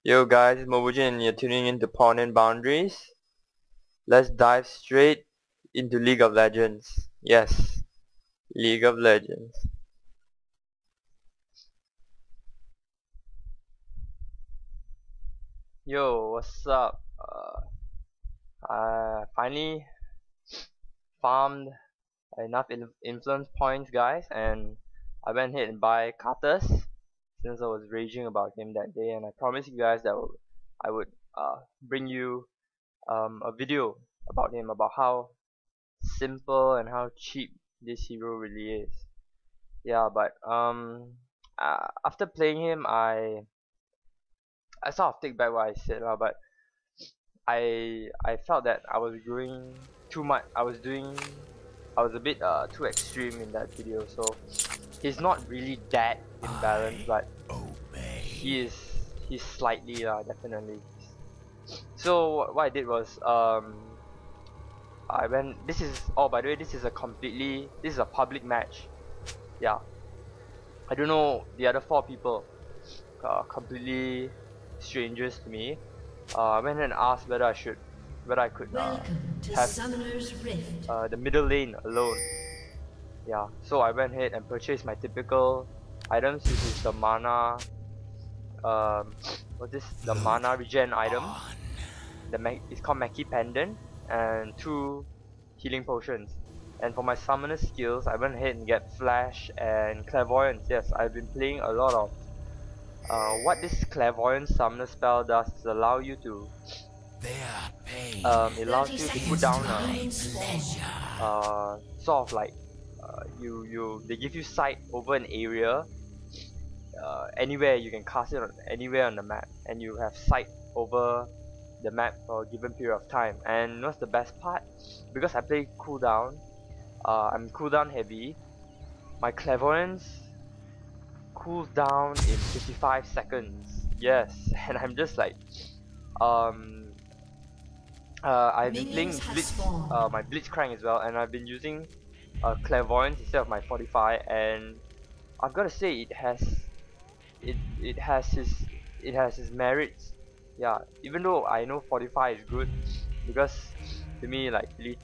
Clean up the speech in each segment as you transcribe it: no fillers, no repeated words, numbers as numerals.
Yo guys, it's Momojin and you're tuning into Pawn and Boundaries. Let's dive straight into League of Legends. Yes, League of Legends. Yo, what's up? I finally farmed enough influence points, guys, and I went ahead and buy Karthus since I was raging about him that day, and I promised you guys that I would bring you a video about him, about how simple and how cheap this hero really is. Yeah, but after playing him, I sort of take back what I said, but I felt that I was doing too much. I was a bit too extreme in that video. So he's not really that imbalanced, but he's slightly definitely. So what I did was I went. This is, oh, by the way, this is a public match. Yeah, I don't know the other 4 people, completely strangers to me. I went and asked whether I could have the middle lane alone. Yeah, so I went ahead and purchased my typical items, which is the mana, the mana regen item. It's called Meki Pendant, and 2 healing potions. And for my summoner skills, I went ahead and get Flash and Clairvoyance. Yes, I've been playing a lot of what this Clairvoyance summoner spell does is allow you to it allows you to put down sort of like they give you sight over an area, anywhere. You can cast it on anywhere on the map, and you have sight over the map for a given period of time. And what's the best part? Because I play cooldown, I'm cooldown heavy, my Clairvoyance cools down in 55 seconds. Yes, and I'm just like I've been playing my Blitzcrank as well, and I've been using Clairvoyance instead of my 45, and I've got to say it has his merits. Yeah, even though I know 45 is good, because to me, like, really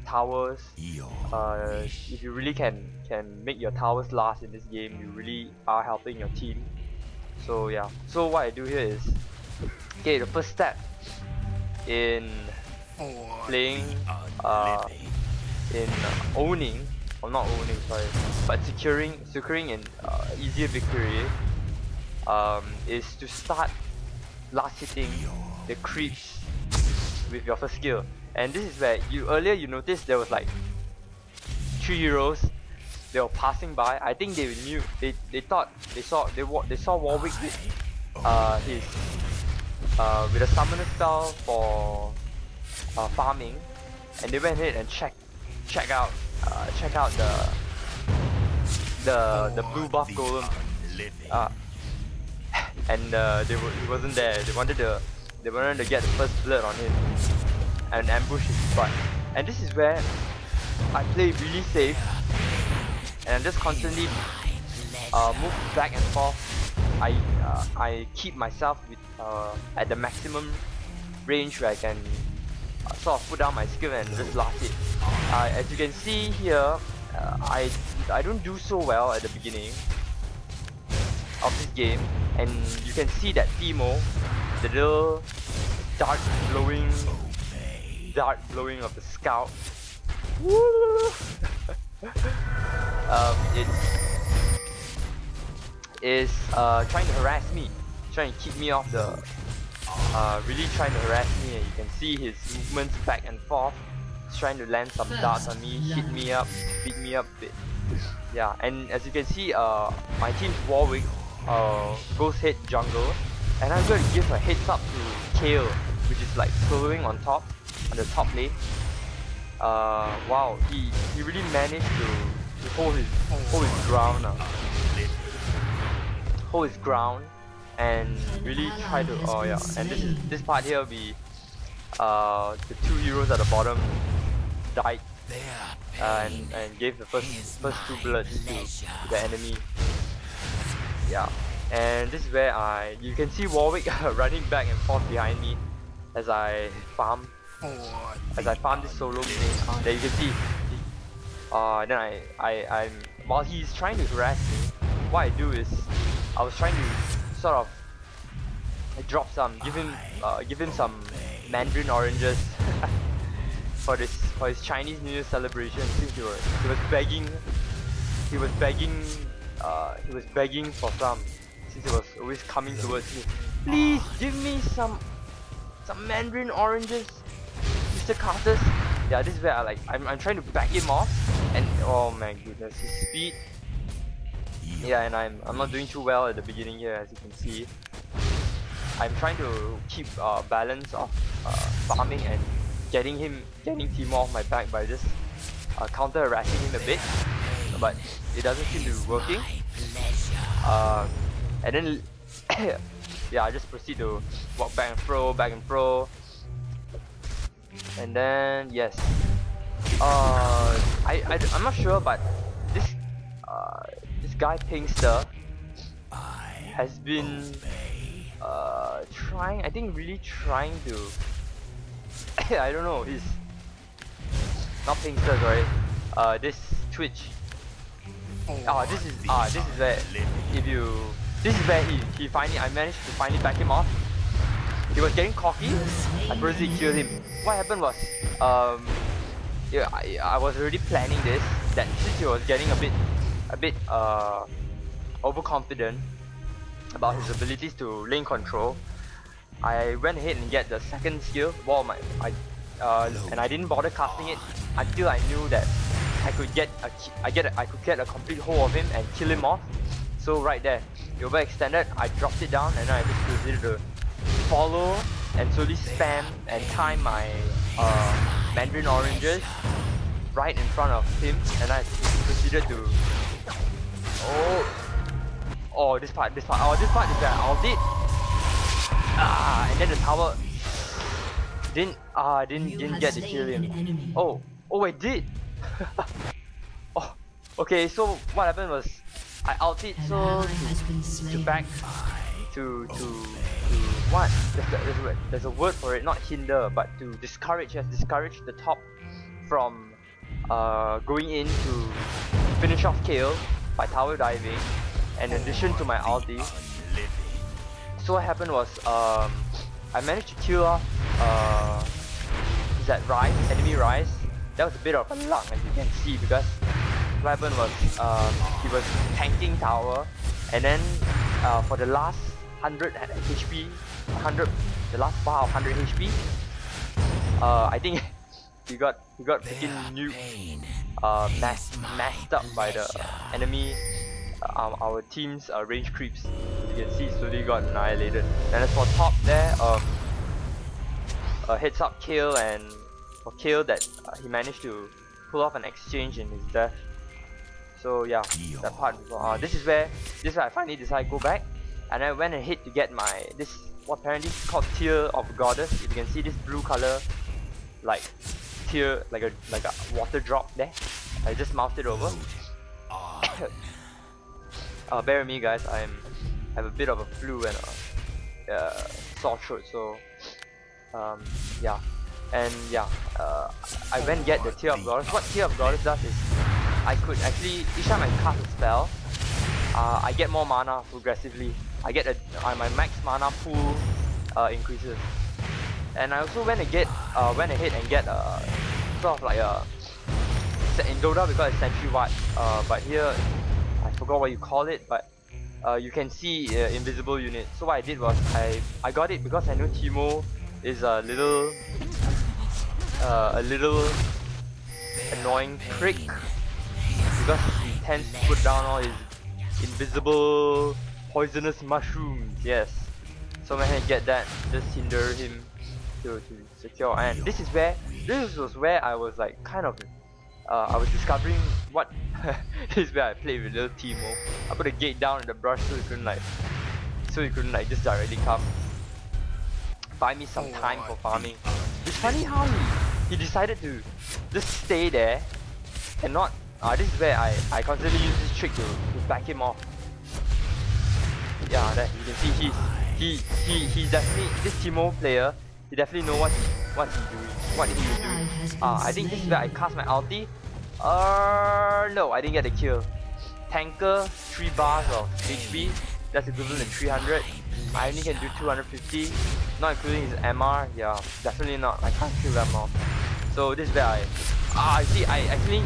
towers, if you really can make your towers last in this game, you really are helping your team. So yeah, so what I do here is, okay, the first step in playing, in owning, or not owning, sorry, but securing an easier victory, is to start last hitting the creeps with your first skill. And this is where earlier you noticed there was like 3 heroes. They were passing by. I think they knew, they thought they saw Warwick with with a summoner spell for farming, and they went ahead and check out the blue buff golem, and he wasn't there. They wanted to get the first blood on him and ambush his butt. And this is where I play really safe, and I just constantly move back and forth. I keep myself with at the maximum range where I can sort of put down my skill and just last it. As you can see here, I don't do so well at the beginning of this game, and you can see that Timo, the little dart blowing of the scout. Woo! Is trying to harass me, trying to keep me off the really trying to harass me, and you can see his movements back and forth. He's trying to land some darts on me, hit me up, beat me up a bit. Yeah, and as you can see, my team's Warwick goes head jungle, and I'm going to give a heads up to Kale, which is like soloing on the top lane. Wow, he really managed to hold his ground. Hold his ground and really try to, oh yeah, and this part here, we the 2 heroes at the bottom died, and gave the first 2 bloods to the enemy. Yeah, And this is where you can see Warwick running back and forth behind me as I farm this solo mid. There you can see. Then I'm while he's trying to harass me, what I do is I was trying to sort of drop some, give him some mandarin oranges for his Chinese New Year celebration. Since he was begging for some, since he was always coming towards me. Please give me some mandarin oranges, Mr. Karthus. Yeah, this is where I'm trying to back him off, and oh my goodness, his speed. Yeah, and I'm not doing too well at the beginning here, as you can see. I'm trying to keep balance of farming and getting Timo off my back by just counter harassing him a bit, but it doesn't seem to be working. And then yeah, I just proceed to walk back and fro. And then yes, I'm not sure, but this guy Pinkster has been really trying to I don't know, he's not Pinkster, sorry. This Twitch. This is where he finally, I managed to finally back him off. He was getting cocky. I purposely killed him. What happened was, yeah, I was already planning this, that since he was getting a bit overconfident about his abilities to lane control, I went ahead and get the second skill, and I didn't bother casting it until I knew that I could get a complete hold of him and kill him off. So right there, he overextended, I dropped it down, and I just proceeded to follow and slowly spam and time my mandarin oranges right in front of him, and I proceeded to this part is where I ulted it. And then the tower didn't get to kill him. Oh, I did. Oh, okay. So what happened was I ulted to back to what? There's a word for it, not hinder, but to discourage. Yes, discourage the top from going in to finish off KO by tower diving. In addition to my ulti. So what happened was I managed to kill off that enemy Rise. That was a bit of a luck, as you can see, because what happened was he was tanking tower, and then for the last 100 HP, the last bar of 100 HP, I think he got freaking nuked, mashed up by the enemy. Our team's range creeps. As you can see, slowly got annihilated. And as for top there, a heads up kill, and for kill that he managed to pull off an exchange in his death. So yeah, that part. This is where I finally decided to go back, and I went ahead to get what apparently is called Tear of Goddess. If you can see this blue color, like tear, like a water drop there. I just moused it over. Bear with me, guys. I have a bit of a flu and a sore throat, so yeah. And yeah, I went and get the Tear of Goddess. What Tear of Goddess does is I could actually, each time I cast a spell, I get more mana progressively. I get my max mana pool increases, and I also went ahead and get sort of like in Dota we call it Sentry Ward, but here I forgot what you call it, but you can see invisible unit. So what I did was I got it because I know Timo is a little annoying prick, because he tends to put down all his invisible poisonous mushrooms. Yes, so when I get that, just hinder him to secure. And this was where I was like kind of I was discovering what this is where I played with little Timo. I put a gate down in the brush so he couldn't like just directly come. Buy me some time for farming. It's funny how he decided to just stay there and not. This is where I constantly use this trick to back him off. yeah, that you can see he's definitely this Timo player. He definitely know what he's doing, what he's doing. I think this is where I cast my ulti. No, I didn't get the kill. Tanker, 3 bars of HP. That's equivalent to 300. I only can do 250, not including his MR. Yeah, definitely not. I can't kill that more. So this is where I see. I actually.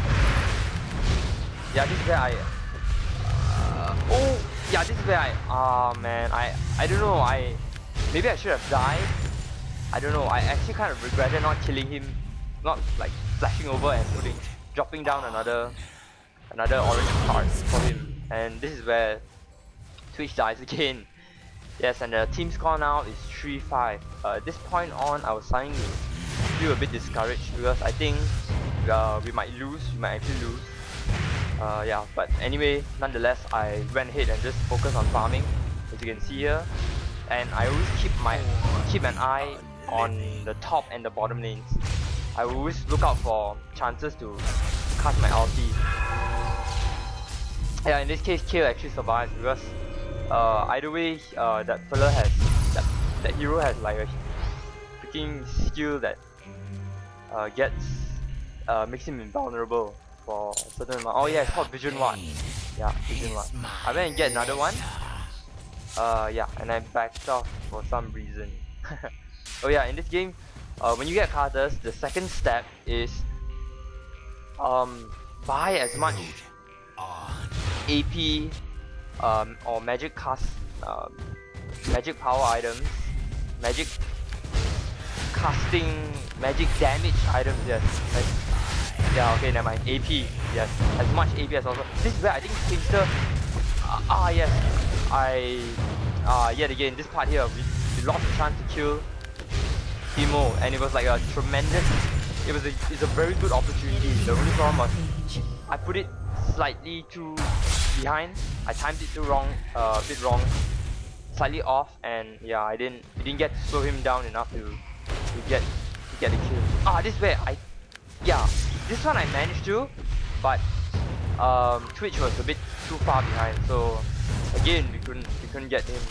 Yeah, this is where I. Oh, yeah, this is where I. Man, I don't know. Maybe I should have died. I don't know. I actually kind of regretted not killing him, not like flashing over and dropping down another orange card for him. And this is where Twitch dies again. Yes, and the team score now is 3-5. At this point on, I was starting to feel a bit discouraged because I think we might lose. We might actually lose. Yeah, but anyway, nonetheless, I went ahead and just focused on farming, as you can see here. And I always keep an eye on the top and the bottom lanes. I always look out for chances to cast my ulti. Yeah, in this case, kill actually survives because either way, that fella has that hero has like a freaking skill that makes him invulnerable for a certain amount. Oh yeah, it's called Vision 1. Yeah, Vision 1. I went and get another one. Yeah, and I backed off for some reason. Oh yeah, in this game, when you get Karthus, the second step is buy as much AP or magic cast, magic power items, magic casting, magic damage items. Yes. Yeah. Okay. Never mind. AP. Yes. As much AP as possible. This is where I think Kingster. Yes. Yet again, this part here, we lost the chance to kill Timo, and it was like a tremendous. It's a very good opportunity. The only problem was I put it slightly too behind. I timed it too wrong, a bit wrong, slightly off, and yeah, I didn't get to slow him down enough to get the kill. This way this one I managed to, but Twitch was a bit too far behind, so again we couldn't get him.